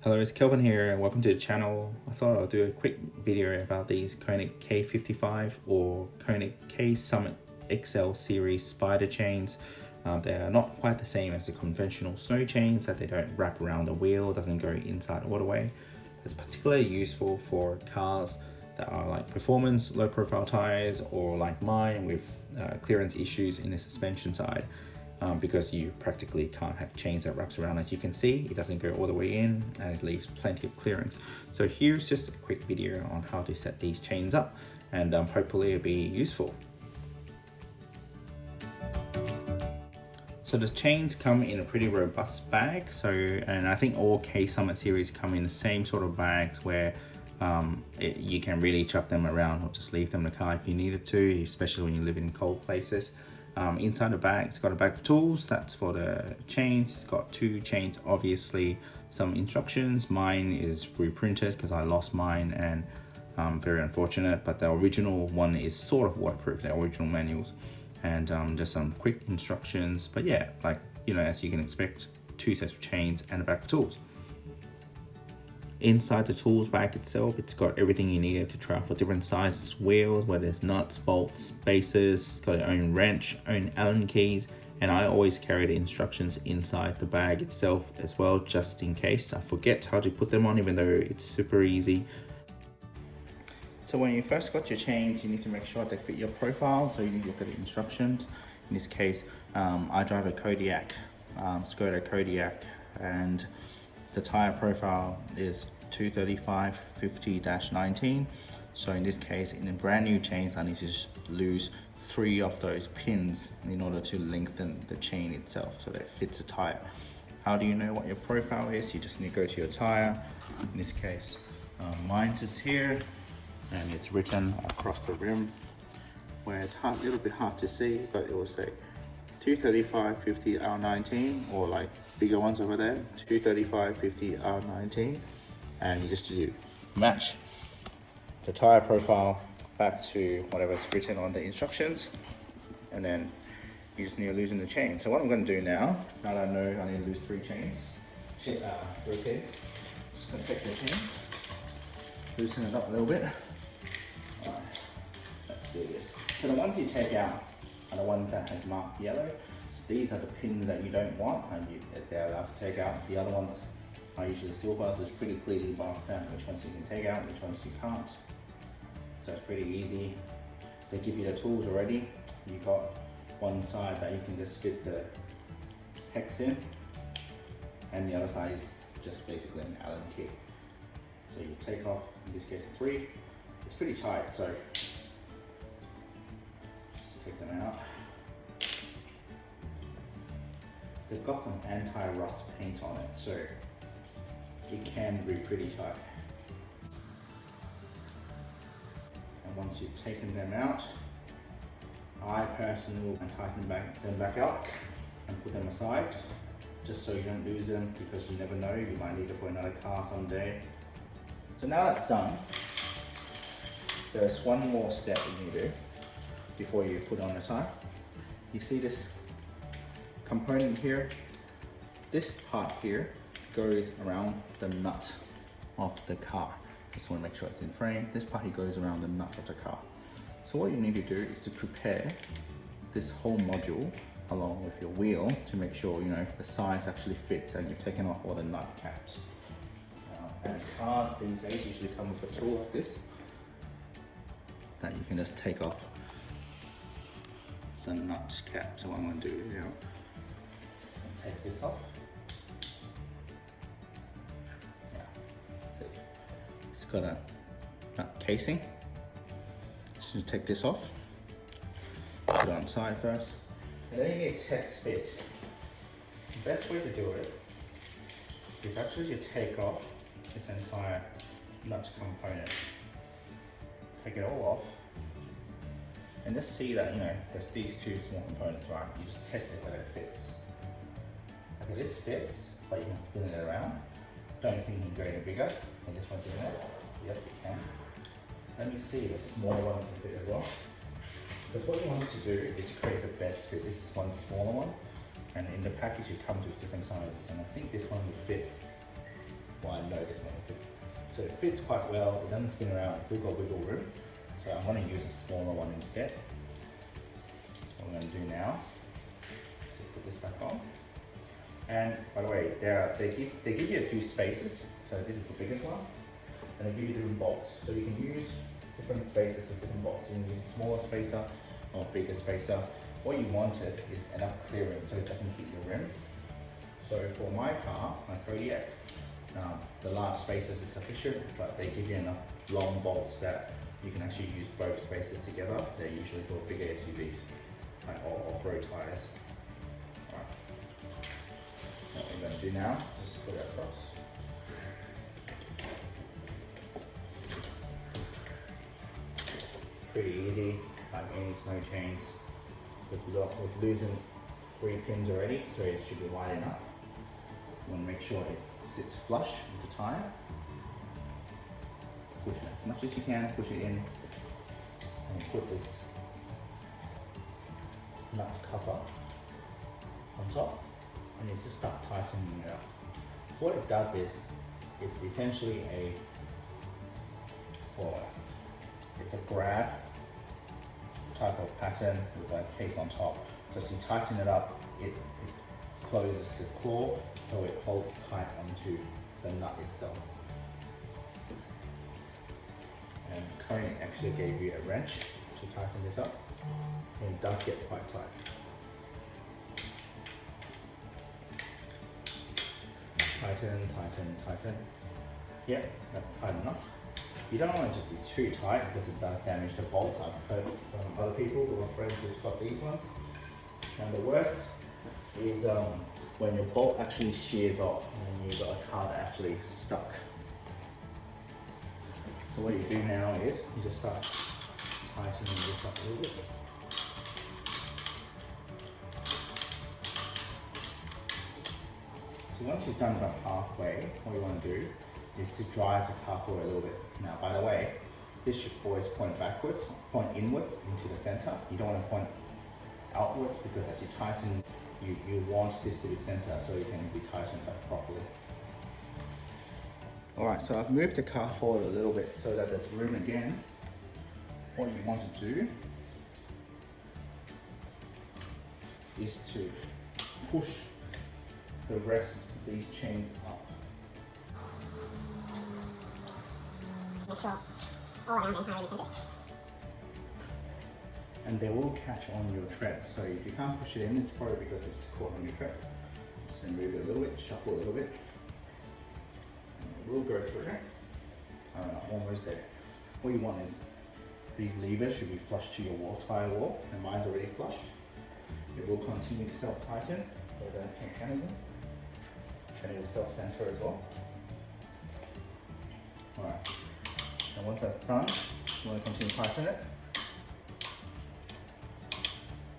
Hello, it's Kelvin here and welcome to the channel. I thought I'll do a quick video about these Konig K55 or Konig K-summit XL series spider chains. They are not quite the same as the conventional snow chains, that they don't wrap around the wheel, doesn't go inside all the way. It's particularly useful for cars that are like performance, low profile tires, or like mine with clearance issues in the suspension side. Because you practically can't have chains that wraps around. As you can see, it doesn't go all the way in and it leaves plenty of clearance. So here's just a quick video on how to set these chains up, and hopefully it'll be useful. So the chains come in a pretty robust bag. And I think all K-Summit series come in the same sort of bags where you can really chuck them around or just leave them in the car if you needed to, especially when you live in cold places. Inside the bag, it's got a bag of tools, that's for the chains. It's got two chains, obviously, some instructions. Mine is reprinted because I lost mine, and very unfortunate, but the original one is sort of waterproof, the original manuals, and just some quick instructions. But yeah, like, as you can expect, two sets of chains and a bag of tools. Inside the tools bag itself, it's got everything you need to try for different sizes wheels, whether it's nuts, bolts, bases. It's got its own wrench, own Allen keys, and I always carry the instructions inside the bag itself as well, just in case I forget how to put them on, even though it's super easy. So when you first got your chains, you need to make sure they fit your profile, so you need to look at the instructions. In this case, I drive a Kodiak, Skoda Kodiak, and the tire profile is 235/50-19. So in this case, in the brand new chains, I need to just lose 3 of those pins in order to lengthen the chain itself so that it fits the tire. How do you know what your profile is? You just need to go to your tire. In this case, mine's is here, and it's written across the rim where it's a little bit hard to see, but it will say 235/50-19, or like bigger ones over there, 235/50-19, and you just do match the tire profile back to whatever's written on the instructions, and then you just need to loosen the chain. So what I'm going to do now that I know I need to lose 3 chains, 3 pins, just going to take the chain, loosen it up a little bit. Alright, let's do this. So the ones you take out are the ones that has marked yellow. So these are the pins that you don't want, and they're allowed to take out. The other ones are usually silver, so it's pretty clearly marked down which ones you can take out, which ones you can't. So it's pretty easy. They give you the tools already. You've got one side that you can just fit the hex in, and the other side is just basically an Allen key. So you take off, in this case 3. It's pretty tight, so take them out. They've got some anti-rust paint on it, so it can be pretty tight. And once you've taken them out, I personally will tighten them back up and put them aside, just so you don't lose them, because you never know, you might need it for another car someday. So now that's done, there's one more step you need to do before you put on the tire. You see this component here? This part here goes around the nut of the car. Just want to make sure it's in frame. This part here goes around the nut of the car. So what you need to do is to prepare this whole module along with your wheel to make sure the size actually fits, and you've taken off all the nut caps. And cars these days usually come with a tool like this that you can just take off the nut cap. So what I'm going to do now, take this off. Yeah, that's it. It's got a nut casing. So take this off, put it on the side first, and then you need to test fit. The best way to do it is actually to take off this entire nut component. Take it all off, and just see that, there's these 2 small components, right? You just test it whether it fits. Okay, this fits, but you can spin it around. Don't think you can go any bigger than this one doing it. Yep, you can. Let me see if the smaller one can fit as well. Because what you want to do is create the best fit. This is one smaller one, and in the package it comes with different sizes, and I think this one would fit well, I know this one will fit. So it fits quite well, it doesn't spin around, it's still got wiggle room. So I'm going to use a smaller one instead. What I'm going to do now is to put this back on. And by the way, they give you a few spaces. So this is the biggest one, and they give you different bolts. So you can use different spaces with different bolts. You can use a smaller spacer or a bigger spacer. What you wanted is enough clearance so it doesn't hit your rim. So for my car, my Konig, the large spacers is sufficient, but they give you enough long bolts that you can actually use both spacers together. They're usually for bigger SUVs, like off-road tyres. Alright. What we're going to do now, just put it across. Pretty easy, like any snow chains. We've loosened 3 pins already, so it should be wide enough. You want to make sure it sits flush with the tyre. Push it as much as you can, push it in, and put this nut cover on top, and you just start tightening it up. So what it does is, it's essentially it's a grab type of pattern with a case on top. So as you tighten it up, it closes the claw, so it holds tight onto the nut itself. And Konig actually gave you a wrench to tighten this up, and it does get quite tight. Tighten, tighten, tighten. Yep, that's tight enough. You don't want it to be too tight because it does damage the bolts. I've heard from other people who are friends who've got these ones. And the worst is when your bolt actually shears off and you've got a car that actually stuck. So what you do now is you just start tightening this up a little bit. So once you've done about halfway, what you want to do is to drive the car forward a little bit. Now, by the way, this should always point backwards, point inwards into the center. You don't want to point outwards because as you tighten, you want this to be center so it can be tightened up properly. Alright, so I've moved the car forward a little bit so that there's room again. What you want to do is to push the rest of these chains up. Make sure all around the entire rim is centered. And they will catch on your treads. So if you can't push it in, it's probably because it's caught on your treads. Just move it a little bit, shuffle a little bit. And it will go through. Almost there. What you want is these levers should be flush to your tyre wall, and mine's already flush. It will continue to self-tighten with the mechanism, and it will self-center as well. Alright. And once that's done, you want to continue to tighten it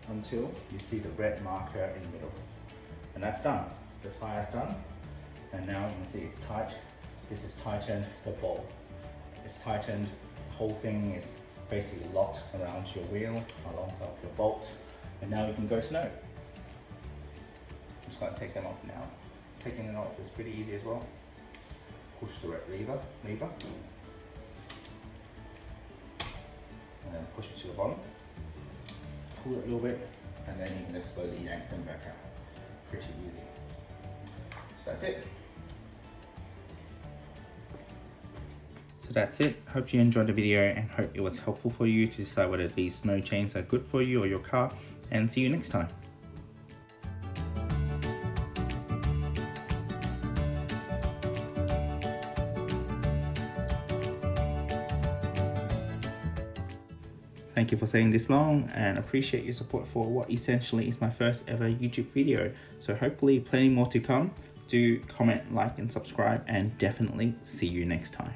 until you see the red marker in the middle. And that's done. The tyre is done. And now you can see it's tight. This is tightened the bolt. It's tightened, the whole thing is basically locked around your wheel alongside your bolt. And now you can go snow. I'm just going to take them off now. Taking it off is pretty easy as well. Push the red lever. And then push it to the bottom, pull it a little bit, and then you can just slowly yank them back out. Pretty easy. So that's it. So that's it. Hope you enjoyed the video and hope it was helpful for you to decide whether these snow chains are good for you or your car, and see you next time. Thank you for staying this long, and appreciate your support for what essentially is my first ever YouTube video. So hopefully plenty more to come. Do comment, like and subscribe, and definitely see you next time.